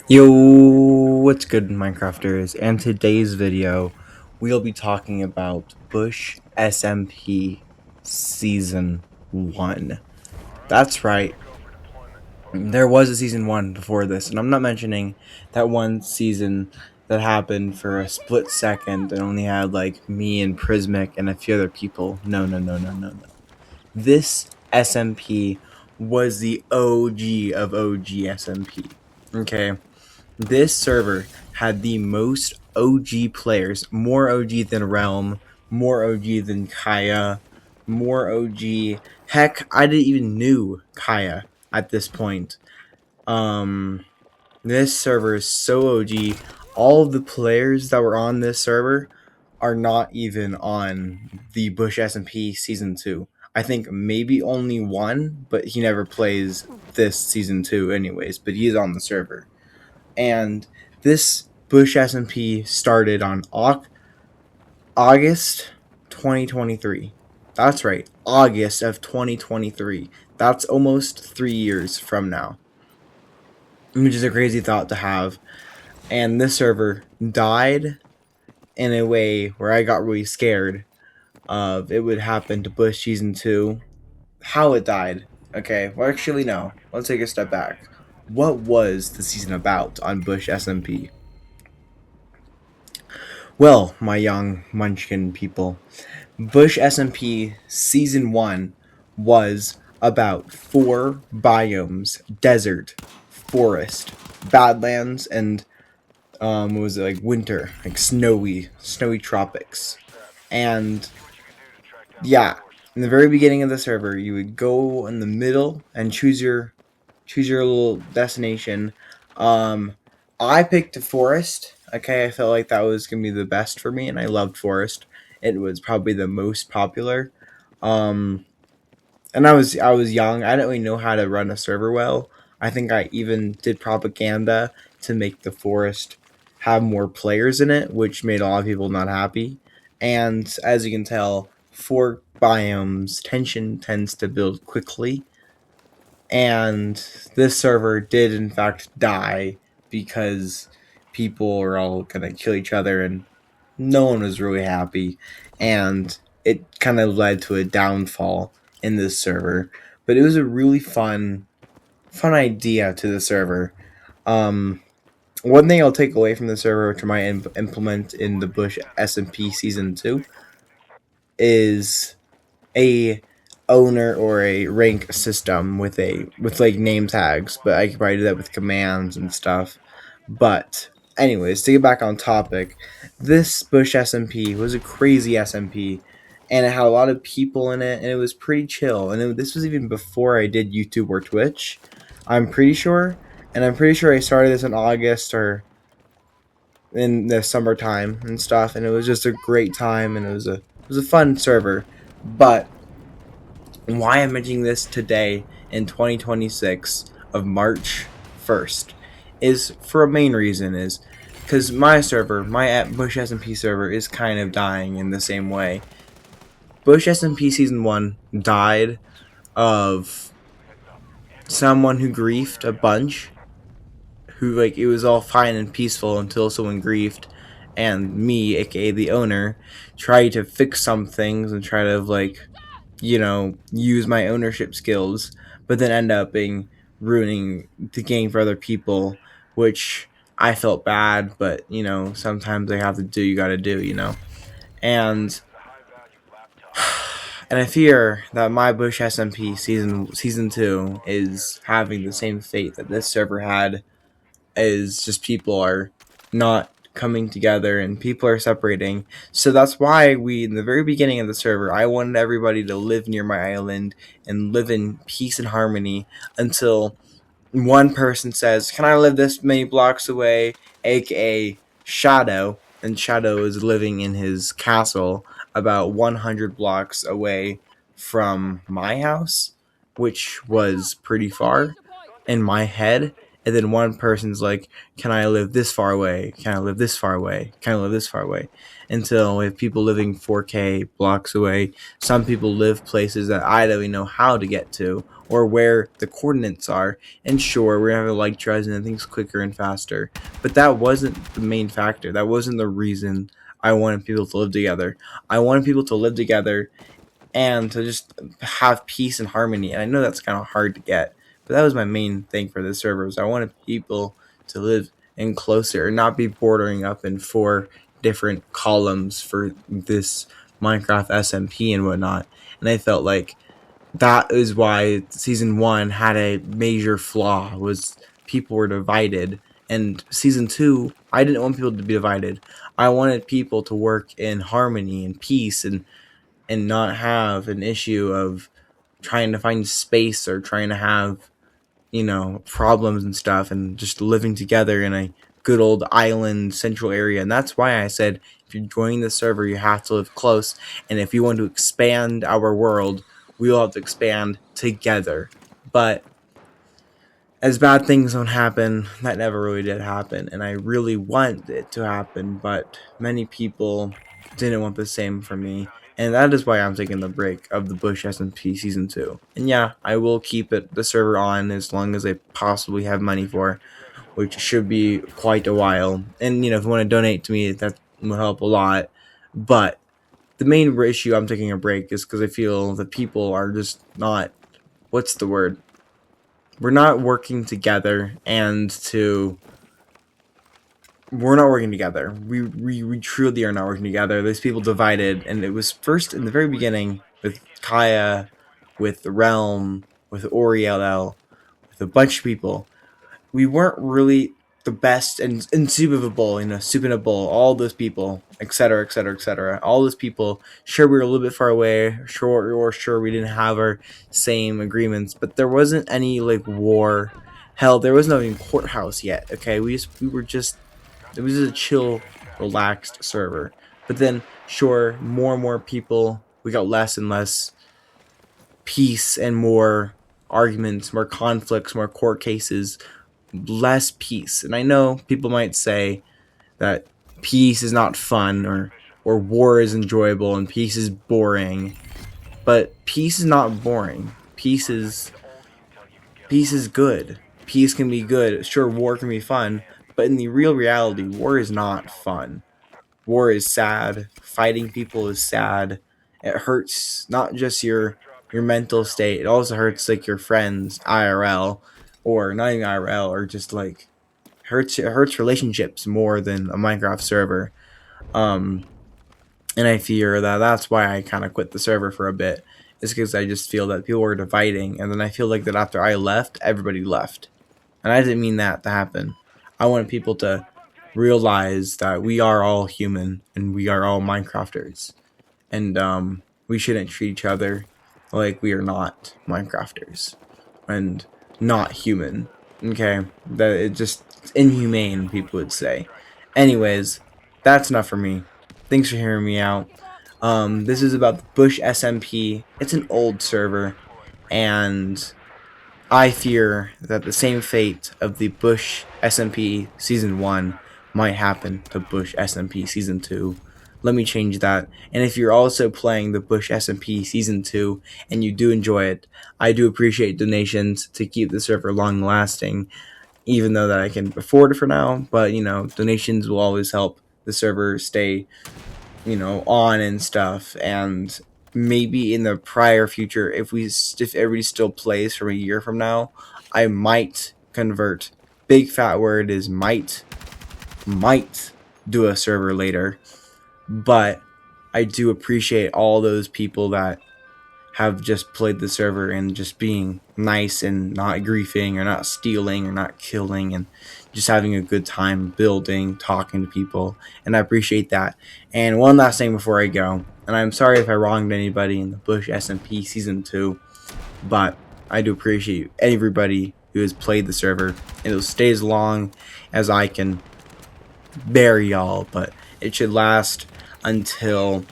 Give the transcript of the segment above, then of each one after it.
Yo, what's good, Minecrafters? And today's video, we'll be talking about Bush SMP Season 1. That's right, there was a Season 1 before this, and I'm not mentioning that one season that happened for a split second and only had, like, me and Prismic and a few other people. No, no, no, no, no, no. This SMP was the OG of OG SMP. Okay? This server had the most OG players, more OG than Realm, more OG than Kaya, more OG. Heck, I didn't even knew Kaya at this point. Um, this server is so OG. All of the players that were on this server are not even on the Bush SMP Season 2. I think maybe only one, but he never plays this Season 2 anyways, but he's on the server. And this Bush SMP started on August 2023. That's right, August of 2023. That's almost 3 years from now, which is a crazy thought to have. And this server died in a way where I got really scared of it would happen to Bush Season 2. How it died. Okay, well, actually, no. Let's take a step back. What was the season about on Bush SMP? Well, my young munchkin people, Bush SMP Season 1 was about 4 biomes: desert, forest, badlands, and what was it, like winter, like snowy tropics. And yeah, in the very beginning of the server, you would go in the middle and choose your little destination. Um, I picked a forest. Okay, I felt like that was gonna be the best for me, and I loved forest. It was probably the most popular. Um, and I was young. I didn't really know how to run a server well. I think I even did propaganda to make the forest have more players in it, which made a lot of people not happy. And as you can tell, for biomes, tension tends to build quickly, and this server did in fact die because people were all gonna kill each other and no one was really happy, and it kind of led to a downfall in this server. But it was a really fun idea to the server. One thing I'll take away from the server, which I might implement in the Bush SMP Season 2, is a owner or a rank system with like name tags, but I could probably do that with commands and stuff. But anyways, to get back on topic, this Bush SMP was a crazy SMP, and it had a lot of people in it, and it was pretty chill. And this was even before I did YouTube or Twitch. I'm pretty sure, and I'm pretty sure I started this in August or in the summertime and stuff, and it was just a great time, and it was a fun server. But why I'm mentioning this today in 2026 of March 1st is for a main reason, is because my server, my at Bush SMP server, is kind of dying in the same way. Bush SMP Season 1 died of someone who griefed a bunch, who, like, it was all fine and peaceful until someone griefed, and me, aka the owner, tried to fix some things and try to, like, use my ownership skills, but then end up being ruining the game for other people, which I felt bad, but sometimes I have to do you gotta do. And and I fear that my Bush SMP season 2 is having the same fate that this server had, is just people are not coming together and people are separating. So that's why in the very beginning of the server, I wanted everybody to live near my island and live in peace and harmony until one person says, "Can I live this many blocks away?" aka Shadow. And Shadow is living in his castle about 100 blocks away from my house, which was pretty far in my head. And then one person's like, "Can I live this far away? Can I live this far away? Can I live this far away?" Until we have people living 4K blocks away. Some people live places that I don't even know how to get to, or where the coordinates are. And sure, we're gonna have electrizing and things quicker and faster, but that wasn't the main factor. That wasn't the reason I wanted people to live together. I wanted people to live together and to just have peace and harmony. And I know that's kind of hard to get, but that was my main thing for the servers. I wanted people to live in closer and not be bordering up in four different columns for this Minecraft SMP and whatnot. And I felt like that is why season one had a major flaw, was people were divided. And season two, I didn't want people to be divided. I wanted people to work in harmony and peace, and not have an issue of trying to find space or trying to have, problems and stuff, and just living together in a good old island central area. And that's why I said, if you're joining the server, you have to live close. And if you want to expand our world, we will have to expand together. But as bad things don't happen, that never really did happen. And I really want it to happen, but many people didn't want the same for me. And that is why I'm taking the break of the Bush SMP Season 2. And yeah, I will keep the server on as long as I possibly have money for, which should be quite a while. And, if you want to donate to me, that will help a lot. But the main issue I'm taking a break is because I feel that people are just not, what's the word? We're not working together, and we're not working together. We truly are not working together. There's people divided, and it was first in the very beginning with Kaya, with the Realm, with Oriel, with a bunch of people. We weren't really the best, and Soup of a Bowl, Soup in a Bowl, all those people, etc., etc., etc. All those people, sure, we were a little bit far away, sure, we didn't have our same agreements, but there wasn't any, like, war. Hell, there was no even courthouse yet, okay? We were just, it was just a chill, relaxed server. But then, sure, more and more people, we got less and less peace and more arguments, more conflicts, more court cases, less peace. And I know people might say that peace is not fun, or war is enjoyable and peace is boring. But peace is not boring. Peace is good. Peace can be good. Sure, war can be fun, but in the real reality, war is not fun. War is sad. Fighting people is sad. It hurts not just your mental state. It also hurts, like, your friends IRL, or not even IRL, or just like it hurts relationships more than a Minecraft server. Um, and I fear that that's why I kind of quit the server for a bit. Is because I just feel that people were dividing, and then I feel like that after I left, everybody left, and I didn't mean that to happen. I wanted people to realize that we are all human and we are all Minecrafters, and we shouldn't treat each other like we are not Minecrafters and not human. Okay, that it just it's inhumane, people would say. Anyways, that's enough for me. Thanks for hearing me out. This is about the Bush SMP. It's an old server, and I fear that the same fate of the Bush SMP Season 1 might happen to Bush SMP Season 2. Let me change that. And if you're also playing the Bush SMP Season 2 and you do enjoy it, I do appreciate donations to keep the server long lasting, even though that I can afford it for now. But, donations will always help the server stay, on and stuff. And maybe in the prior future, if everybody still plays from a year from now, I might convert. Big fat word is might do a server later. But I do appreciate all those people that have just played the server and just being nice and not griefing or not stealing or not killing, and just having a good time building, talking to people. And I appreciate that. And one last thing before I go, and I'm sorry if I wronged anybody in the Bush SMP Season 2, but I do appreciate everybody who has played the server, and it'll stay as long as I can bear y'all, but it should last until,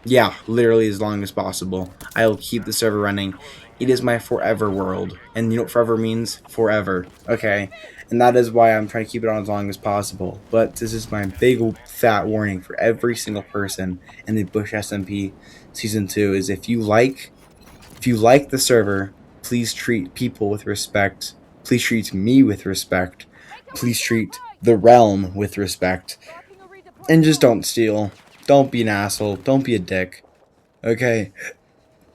yeah, literally as long as possible. I will keep the server running. It is my forever world. And you know what forever means? Forever. Okay? And that is why I'm trying to keep it on as long as possible. But this is my big fat warning for every single person in the Bush SMP Season 2 is if you like If you like the server, please treat people with respect. Please treat me with respect. Please treat the realm with respect. And just don't steal. Don't be an asshole. Don't be a dick. Okay?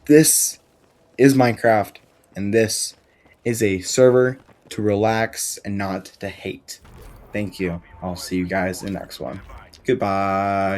This is Minecraft, and this is a server to relax and not to hate. Thank you. I'll see you guys in the next one. Goodbye.